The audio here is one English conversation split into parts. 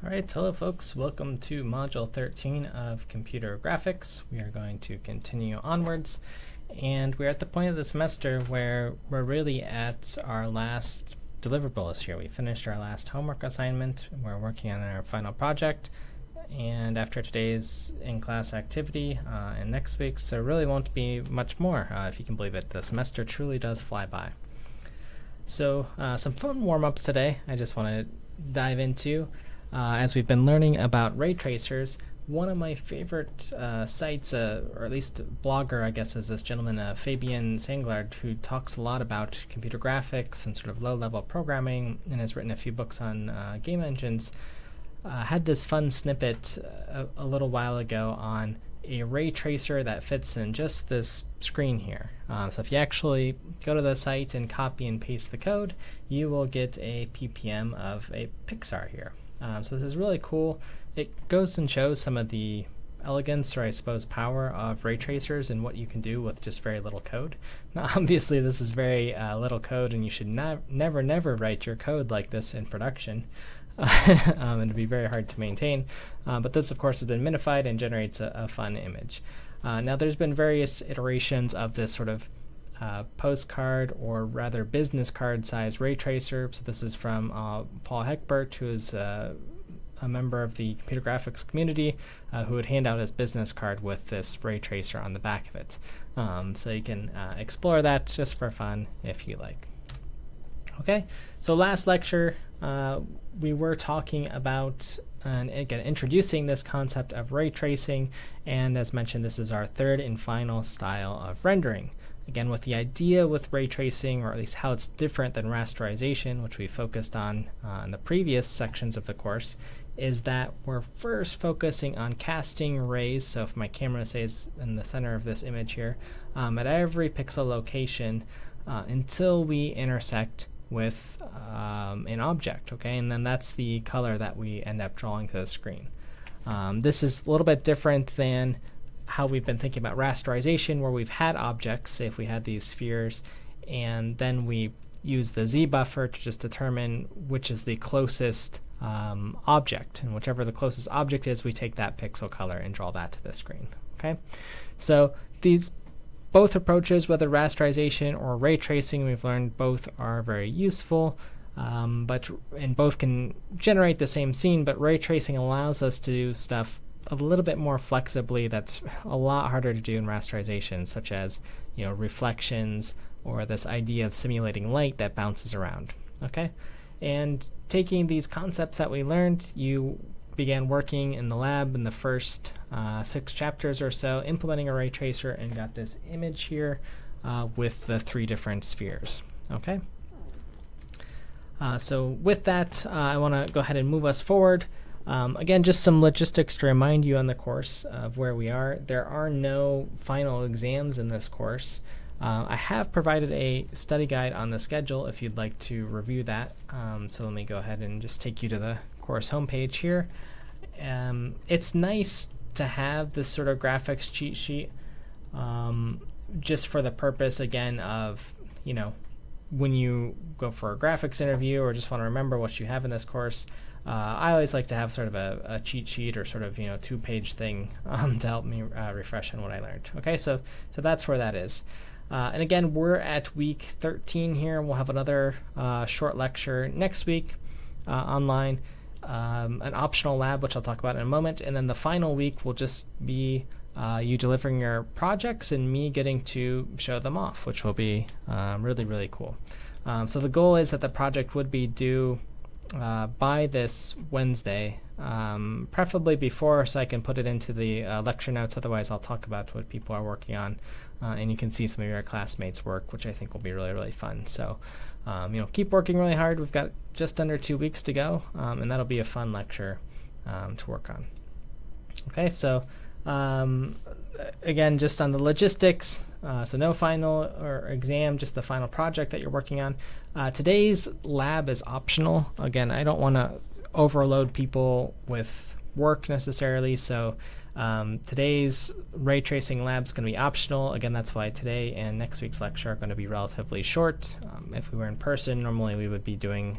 Alright, hello folks, welcome to Module 13 of Computer Graphics. We are going to continue onwards, and we're at the point of the semester where we're really at our last deliverables here. We finished our last homework assignment, we're working on our final project, and after today's in-class activity and next week's, there really won't be much more, if you can believe it. The semester truly does fly by. So some fun warm-ups today I just want to dive into. As we've been learning about ray tracers, one of my favorite sites, or at least blogger, I guess, is this gentleman, Fabien Sanglard, who talks a lot about computer graphics and sort of low-level programming and has written a few books on game engines. Had this fun snippet a little while ago on a ray tracer that fits in just this screen here. So if you actually go to the site and copy and paste the code, you will get a ppm of a pixar here. So this is really cool. It goes and shows some of the elegance, or I suppose power, of ray tracers and what you can do with just very little code. Now obviously this is very little code, and you should never write your code like this in production. And it'd be very hard to maintain. But this of course has been minified and generates a fun image. Now there's been various iterations of this sort of postcard, or rather business card size ray tracer. So this is from Paul Heckbert, who is a member of the computer graphics community, who would hand out his business card with this ray tracer on the back of it. So you can explore that just for fun if you like. Okay, so last lecture we were talking about and again introducing this concept of ray tracing, and as mentioned, this is our third and final style of rendering. Again, with the idea with ray tracing, or at least how it's different than rasterization, which we focused on in the previous sections of the course, is that we're first focusing on casting rays. So if my camera stays in the center of this image here, at every pixel location until we intersect with an object, okay? And then that's the color that we end up drawing to the screen. This is a little bit different than how we've been thinking about rasterization, where we've had objects, say if we had these spheres, and then we use the Z buffer to just determine which is the closest object, and whichever the closest object is, we take that pixel color and draw that to the screen. Okay, so these both approaches, whether rasterization or ray tracing, we've learned both are very useful, and both can generate the same scene, but ray tracing allows us to do stuff a little bit more flexibly that's a lot harder to do in rasterization, such as reflections, or this idea of simulating light that bounces around. Okay, and taking these concepts that we learned, you began working in the lab in the first 6 chapters or so, implementing a ray tracer, and got this image here with the 3 different spheres. Okay, so with that, I want to go ahead and move us forward. Again, just some logistics to remind you on the course of where we are. There are no final exams in this course. I have provided a study guide on the schedule if you'd like to review that. So let me go ahead and just take you to the course homepage here. It's nice to have this sort of graphics cheat sheet, just for the purpose, again, of, when you go for a graphics interview or just want to remember what you have in this course. I always like to have sort of a cheat sheet, or sort of 2-page thing to help me refresh on what I learned. Okay, so that's where that is. And again, we're at week 13 here. We'll have another short lecture next week online, an optional lab, which I'll talk about in a moment, and then the final week will just be you delivering your projects and me getting to show them off, which will be really, really cool. So the goal is that the project would be due by this Wednesday, preferably before, so I can put it into the lecture notes. Otherwise, I'll talk about what people are working on, and you can see some of your classmates' work, which I think will be really, really fun. So, keep working really hard. We've got just under 2 weeks to go, and that'll be a fun lecture to work on. Okay, so again, just on the logistics, so no final or exam, just the final project that you're working on. Today's lab is optional. Again, I don't want to overload people with work necessarily, so today's ray tracing lab is going to be optional. Again, that's why today and next week's lecture are going to be relatively short. If we were in person, normally we would be doing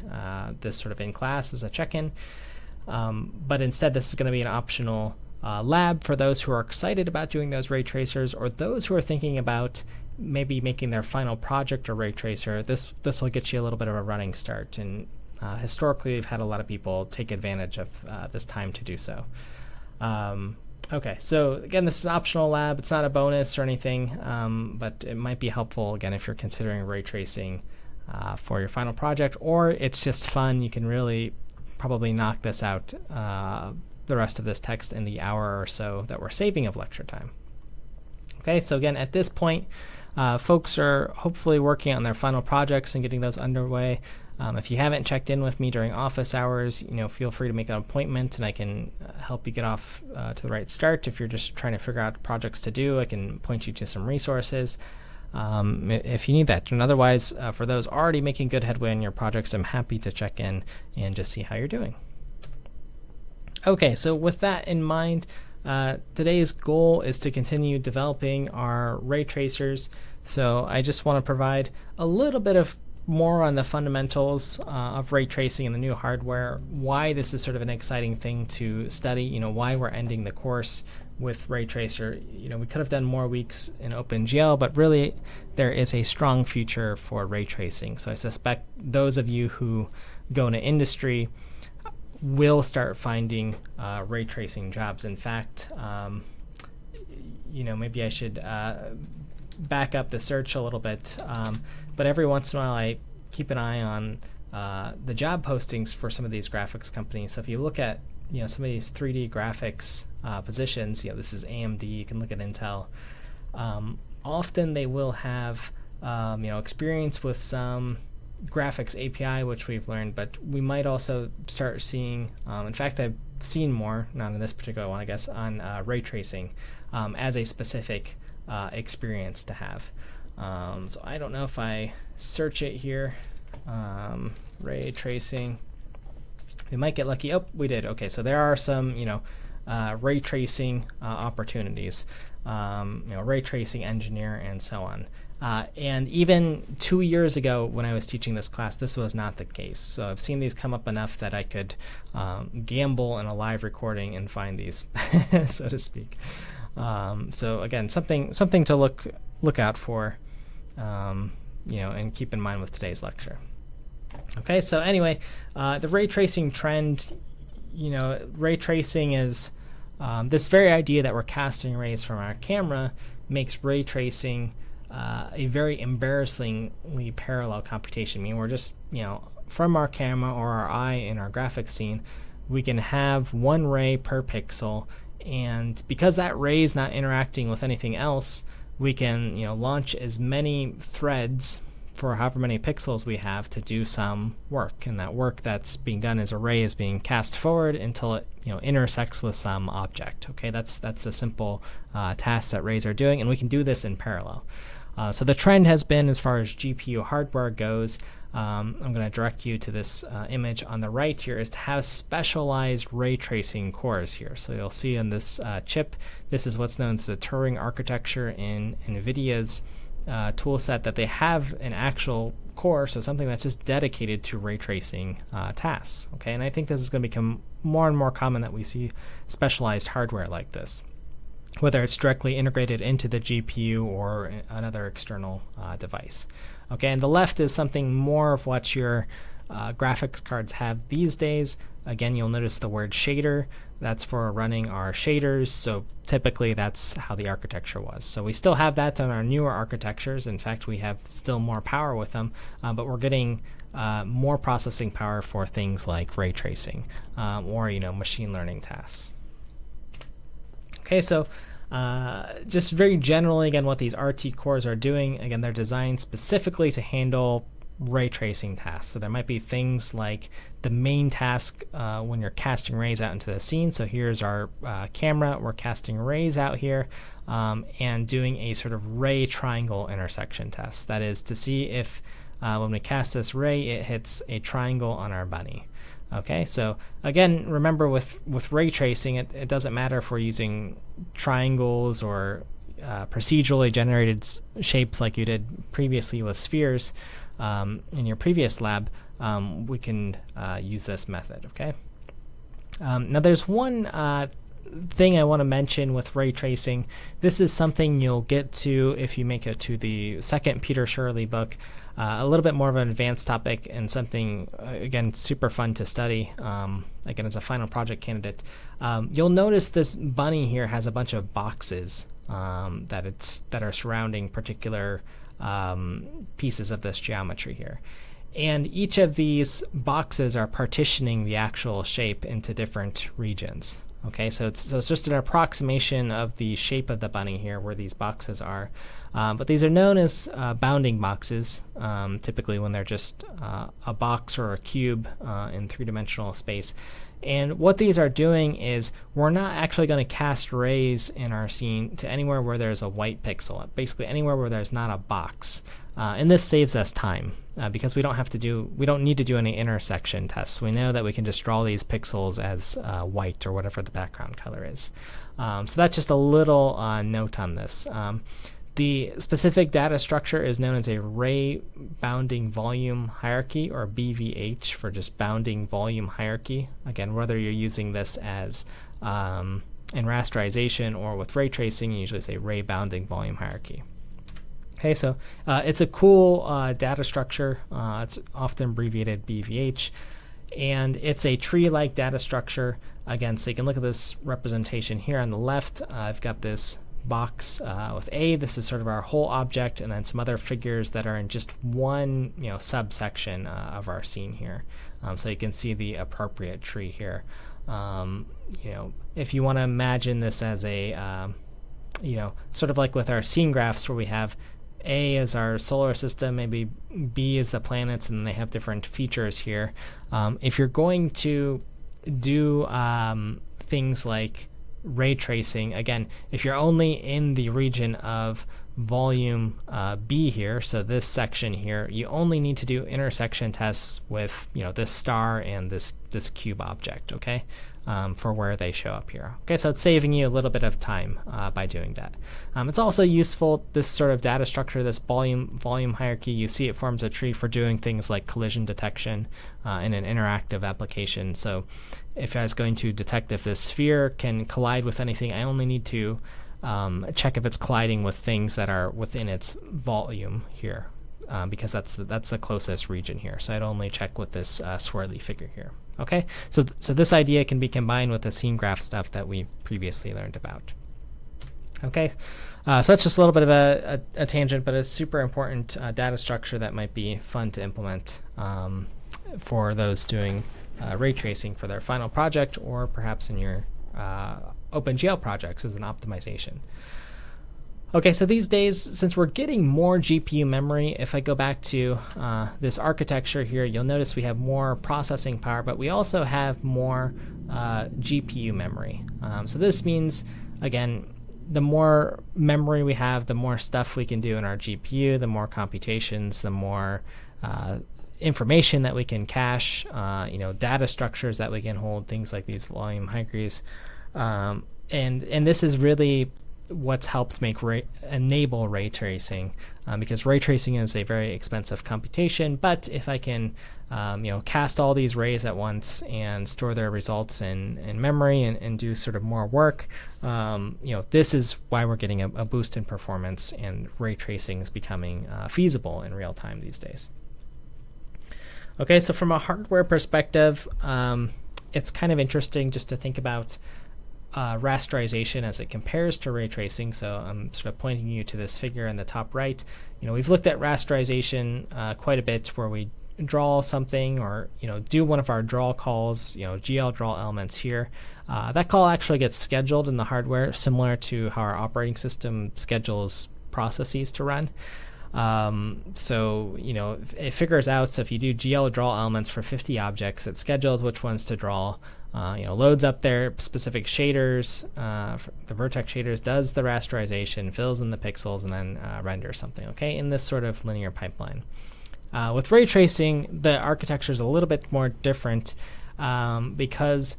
this sort of in class as a check-in. but instead this is going to be an optional lab for those who are excited about doing those ray tracers, or those who are thinking about maybe making their final project a ray tracer. This will get you a little bit of a running start, and historically we've had a lot of people take advantage of this time to do so. Okay, so again, this is an optional lab. It's not a bonus or anything, but it might be helpful, again, if you're considering ray tracing for your final project, or it's just fun. You can really probably knock this out, the rest of this text, in the hour or so that we're saving of lecture time. Okay, so again, at this point, folks are hopefully working on their final projects and getting those underway. If you haven't checked in with me during office hours, feel free to make an appointment, and I can help you get off to the right start. If you're just trying to figure out projects to do, I can point you to some resources if you need that. And otherwise, for those already making good headway in your projects, I'm happy to check in and just see how you're doing. Okay, so with that in mind, today's goal is to continue developing our ray tracers. So I just want to provide a little bit of more on the fundamentals of ray tracing and the new hardware, why this is sort of an exciting thing to study, why we're ending the course with ray tracer. We could have done more weeks in OpenGL, but really there is a strong future for ray tracing. So I suspect those of you who go into industry will start finding ray tracing jobs. In fact, maybe I should back up the search a little bit, but every once in a while I keep an eye on the job postings for some of these graphics companies. So if you look at some of these 3D graphics positions, this is AMD, you can look at Intel, often they will have experience with some graphics API, which we've learned, but we might also start seeing, in fact I've seen more, not in this particular one I guess, on ray tracing as a specific experience to have. So I don't know if I search it here, ray tracing, we might get lucky. Oh, we did. Okay, so there are some ray tracing opportunities, ray tracing engineer and so on. And even 2 years ago when I was teaching this class, this was not the case. So I've seen these come up enough that I could gamble in a live recording and find these, so to speak. So again, something to look out for, and keep in mind with today's lecture. Okay, so anyway, the ray tracing trend, ray tracing is this very idea that we're casting rays from our camera makes ray tracing a very embarrassingly parallel computation. I mean, we're just, from our camera or our eye in our graphics scene, we can have one ray per pixel, and because that ray is not interacting with anything else, we can launch as many threads for however many pixels we have to do some work, and that work that's being done as a ray is being cast forward until it intersects with some object. Okay, that's the simple task that rays are doing, and we can do this in parallel. So the trend has been, as far as GPU hardware goes, I'm going to direct you to this image on the right here, is to have specialized ray tracing cores here. So you'll see on this chip, this is what's known as the Turing architecture in NVIDIA's tool set, that they have an actual core, so something that's just dedicated to ray tracing tasks. Okay, and I think this is going to become more and more common that we see specialized hardware like this, whether it's directly integrated into the GPU or another external device. Okay, and the left is something more of what your graphics cards have these days. Again, you'll notice the word shader. That's for running our shaders, so typically that's how the architecture was. So we still have that on our newer architectures. In fact, we have still more power with them, but we're getting more processing power for things like ray tracing or machine learning tasks. Okay, so just very generally, again, what these RT cores are doing, again, they're designed specifically to handle ray tracing tasks. So there might be things like the main task when you're casting rays out into the scene. So here's our camera, we're casting rays out here and doing a sort of ray triangle intersection test. That is to see if when we cast this ray, it hits a triangle on our bunny. Okay, so again, remember with ray tracing, it doesn't matter if we're using triangles or procedurally generated shapes like you did previously with spheres in your previous lab. We can use this method. Okay. Now there's one thing I want to mention with ray tracing. This is something you'll get to if you make it to the second Peter Shirley book. A little bit more of an advanced topic and something, again, super fun to study, again, as a final project candidate. You'll notice this bunny here has a bunch of boxes that are surrounding particular pieces of this geometry here. And each of these boxes are partitioning the actual shape into different regions. Okay, so it's just an approximation of the shape of the bunny here where these boxes are. But these are known as bounding boxes, typically when they're just a box or a cube in three-dimensional space. And what these are doing is we're not actually going to cast rays in our scene to anywhere where there's a white pixel, basically anywhere where there's not a box. And this saves us time because we don't need to do any intersection tests. We know that we can just draw these pixels as white or whatever the background color is. So that's just a little note on this. The specific data structure is known as a ray bounding volume hierarchy, or BVH for just bounding volume hierarchy. Again, whether you're using this as in rasterization or with ray tracing, you usually say ray bounding volume hierarchy. Okay, so it's a cool data structure. It's often abbreviated BVH, and it's a tree-like data structure. Again, so you can look at this representation here on the left. I've got this box with A. This is sort of our whole object, and then some other figures that are in just one subsection of our scene here. So you can see the appropriate tree here. If you want to imagine this as a sort of like with our scene graphs where we have A is our solar system, maybe B is the planets, and they have different features here. If you're going to do things like ray tracing, again, if you're only in the region of volume B here, so this section here, you only need to do intersection tests with this star and this cube object, okay, for where they show up here. Okay, so it's saving you a little bit of time by doing that. It's also useful, this sort of data structure, this volume hierarchy. You see it forms a tree for doing things like collision detection in an interactive application. So if I was going to detect if this sphere can collide with anything, I only need to check if it's colliding with things that are within its volume here, because that's the closest region here. So I'd only check with this swirly figure here. Okay, so this idea can be combined with the scene graph stuff that we've previously learned about. Okay, so that's just a little bit of a tangent, but a super important data structure that might be fun to implement for those doing ray tracing for their final project, or perhaps in your OpenGL projects as an optimization. Okay, so these days, since we're getting more GPU memory, if I go back to this architecture here, you'll notice we have more processing power, but we also have more GPU memory. So this means, again, the more memory we have, the more stuff we can do in our GPU, the more computations, the more information that we can cache, data structures that we can hold, things like these volume hierarchies. And this is really what's helped enable ray tracing, because ray tracing is a very expensive computation. But if I can cast all these rays at once and store their results in memory and do sort of more work, this is why we're getting a boost in performance, and ray tracing is becoming feasible in real time these days. Okay, so from a hardware perspective, it's kind of interesting just to think about rasterization as it compares to ray tracing. So I'm sort of pointing you to this figure in the top right. We've looked at rasterization quite a bit, where we draw something or do one of our draw calls, GL draw elements here. That call actually gets scheduled in the hardware, similar to how our operating system schedules processes to run. So it figures out, so if you do GL draw elements for 50 objects, it schedules which ones to draw, loads up their specific shaders, the vertex shaders, does the rasterization, fills in the pixels, and then renders something, okay, in this sort of linear pipeline. With ray tracing, the architecture is a little bit more different, because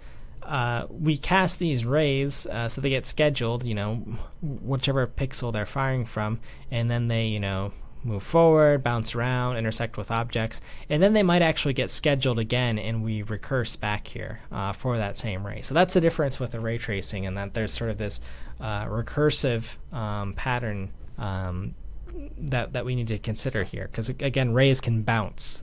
we cast these rays, so they get scheduled, whichever pixel they're firing from, and then they, move forward, bounce around, intersect with objects, and then they might actually get scheduled again, and we recurse back here for that same ray. So that's the difference with the ray tracing, and that there's sort of this recursive pattern that we need to consider here, because again, rays can bounce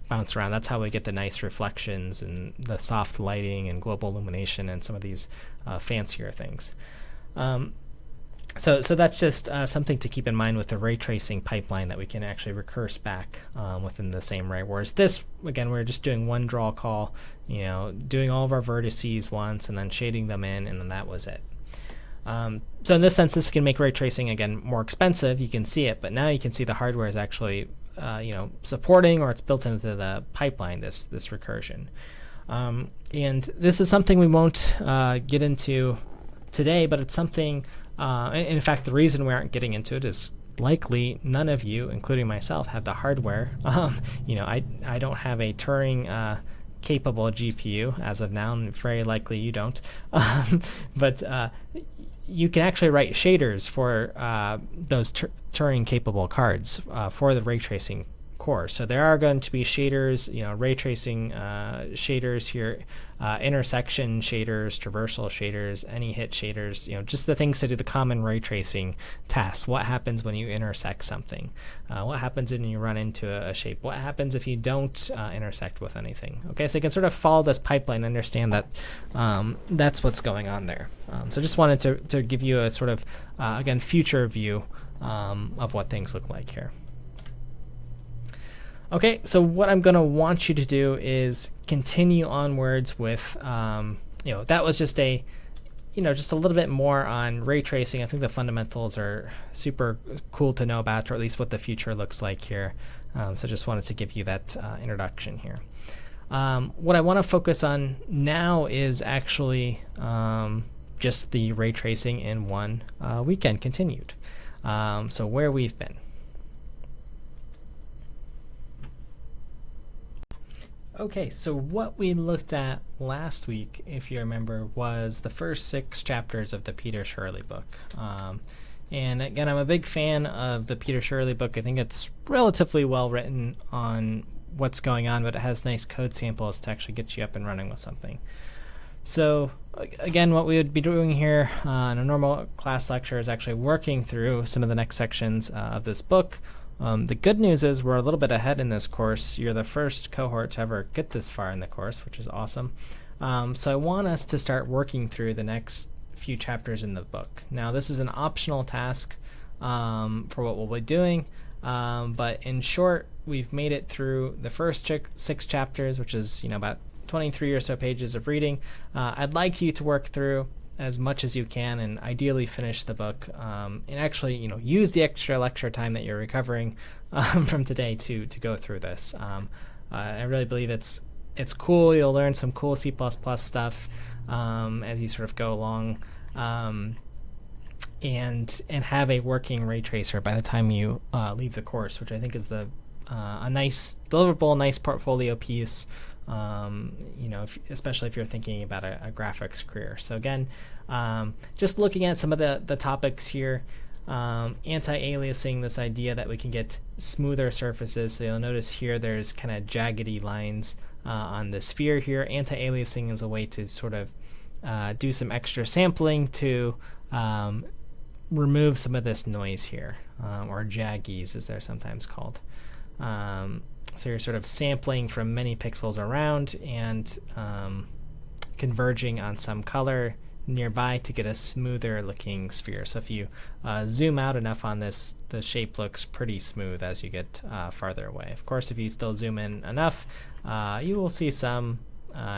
around. That's how we get the nice reflections and the soft lighting and global illumination and some of these fancier things. So that's just something to keep in mind with the ray tracing pipeline, that we can actually recurse back within the same ray. Whereas this, again, we're just doing one draw call, doing all of our vertices once and then shading them in, and then that was it. So in this sense, this can make ray tracing, again, more expensive. You can see it, but now you can see the hardware is actually supporting, or it's built into the pipeline, this recursion. And this is something we won't get into today, but it's something, in fact, the reason we aren't getting into it is likely none of you, including myself, have the hardware. I don't have a Turing capable GPU as of now, and very likely you don't. But you can actually write shaders for those Turing-capable cards for the ray tracing core. So there are going to be shaders, ray tracing shaders here, intersection shaders, traversal shaders, any hit shaders, just the things to do the common ray tracing tasks. What happens when you intersect something? What happens when you run into a shape? What happens if you don't intersect with anything? Okay, so you can sort of follow this pipeline, understand that that's what's going on there. So just wanted to give you a sort of, again, future view of what things look like here. Okay, so what I'm going to want you to do is continue onwards with, that was just just a little bit more on ray tracing. I think the fundamentals are super cool to know about, or at least what the future looks like here. So just wanted to give you that introduction here. What I want to focus on now is actually just the ray tracing in one weekend continued. So where we've been. Okay, so what we looked at last week, if you remember, was the first 6 chapters of the Peter Shirley book. And again, I'm a big fan of the Peter Shirley book. I think it's relatively well written on what's going on, but it has nice code samples to actually get you up and running with something. So again, what we would be doing here in a normal class lecture is actually working through some of the next sections of this book. The good news is we're a little bit ahead in this course. You're the first cohort to ever get this far in the course, which is awesome. So I want us to start working through the next few chapters in the book. Now, this is an optional task for what we'll be doing, but in short, we've made it through the first 6 chapters, which is about 23 or so pages of reading. I'd like you to work through as much as you can, and ideally finish the book, and actually use the extra lecture time that you're recovering from today to go through this. I really believe it's cool. You'll learn some cool C++ stuff as you sort of go along, and have a working ray tracer by the time you leave the course, which I think is a nice deliverable, nice portfolio piece. Especially if you're thinking about a graphics career. So again, just looking at some of the topics here, anti-aliasing, this idea that we can get smoother surfaces. So you'll notice here there's kind of jaggedy lines on the sphere here. Anti-aliasing is a way to sort of do some extra sampling to remove some of this noise here, or jaggies as they're sometimes called. So you're sort of sampling from many pixels around and converging on some color nearby to get a smoother looking sphere. So if you zoom out enough on this, the shape looks pretty smooth as you get farther away. Of course, if you still zoom in enough, you will see some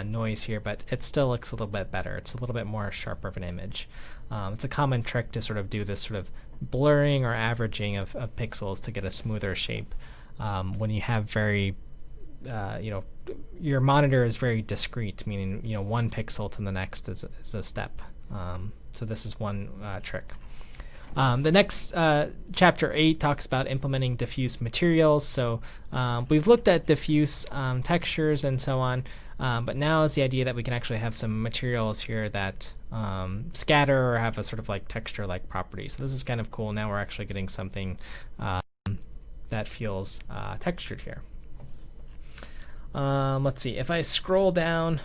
noise here, but it still looks a little bit better. It's a little bit more sharper of an image. It's a common trick to sort of do this sort of blurring or averaging of pixels to get a smoother shape. When you have very, your monitor is very discrete, meaning, 1 pixel to the next is a step. So this is one trick. The next chapter 8 talks about implementing diffuse materials. So we've looked at diffuse textures and so on, but now is the idea that we can actually have some materials here that scatter or have a sort of like texture-like property. So this is kind of cool. Now we're actually getting something that feels textured here. Let's see, if I scroll down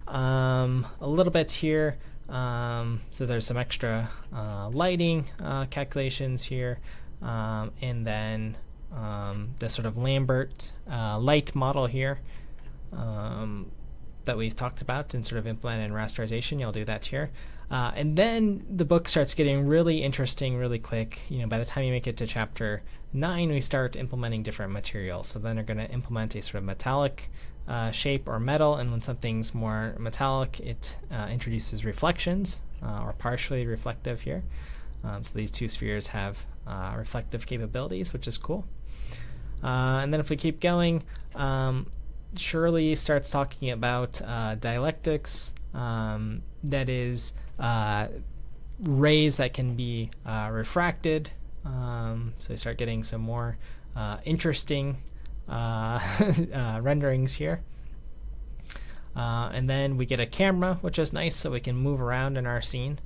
a little bit here, so there's some extra lighting calculations here, and then the sort of Lambert light model here that we've talked about and sort of implemented in rasterization. You'll do that here. And then the book starts getting really interesting really quick. By the time you make it to chapter 9, we start implementing different materials. So then they're going to implement a sort of metallic shape or metal, and when something's more metallic, it introduces reflections or partially reflective here. So these two spheres have reflective capabilities, which is cool. And then if we keep going, Shirley starts talking about dialectics, that is rays that can be refracted. So you start getting some more interesting renderings here. And then we get a camera, which is nice, so we can move around in our scene.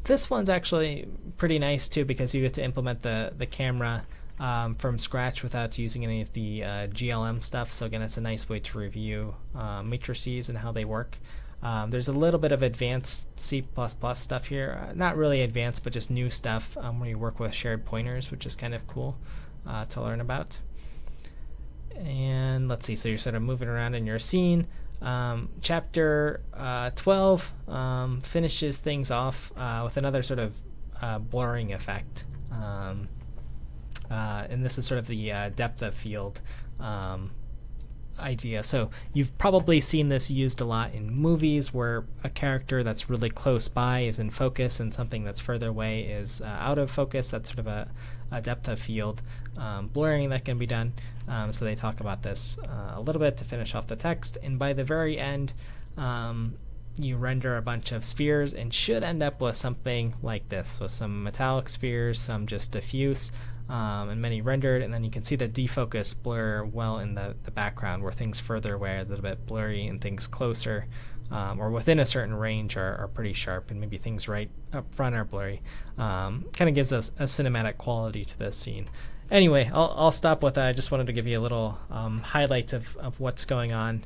This one's actually pretty nice too, because you get to implement the camera from scratch without using any of the GLM stuff. So again, it's a nice way to review matrices and how they work. There's a little bit of advanced C++ stuff here. Not really advanced, but just new stuff where you work with shared pointers, which is kind of cool to learn about. And let's see, so you're sort of moving around in your scene. Chapter 12 finishes things off with another sort of blurring effect. And this is sort of the depth of field idea. So you've probably seen this used a lot in movies where a character that's really close by is in focus and something that's further away is out of focus. That's sort of a depth of field blurring that can be done. So they talk about this a little bit to finish off the text. And by the very end, you render a bunch of spheres and should end up with something like this, with some metallic spheres, some just diffuse, and many rendered, and then you can see the defocus blur well in the background, where things further away are a little bit blurry and things closer or within a certain range are pretty sharp, and maybe things right up front are blurry. Kind of gives us a cinematic quality to this scene. Anyway, I'll stop with that. I just wanted to give you a little highlight of what's going on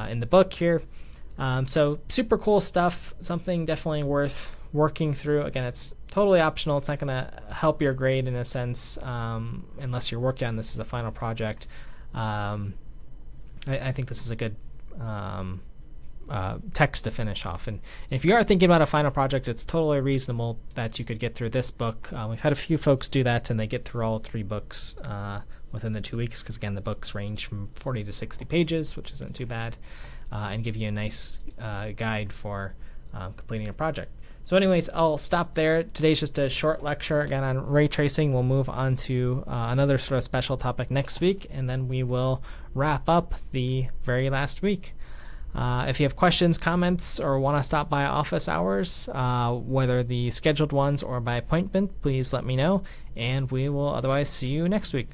in the book here. So super cool stuff, something definitely worth working through. Again, it's totally optional. It's not going to help your grade in a sense unless you're working on this as a final project. I think this is a good text to finish off. And if you are thinking about a final project, it's totally reasonable that you could get through this book. We've had a few folks do that, and they get through all 3 books within the 2 weeks, because again, the books range from 40 to 60 pages, which isn't too bad, and give you a nice guide for completing a project. So anyways, I'll stop there. Today's just a short lecture again on ray tracing. We'll move on to another sort of special topic next week, and then we will wrap up the very last week. If you have questions, comments, or want to stop by office hours, whether the scheduled ones or by appointment, please let me know, and we will otherwise see you next week.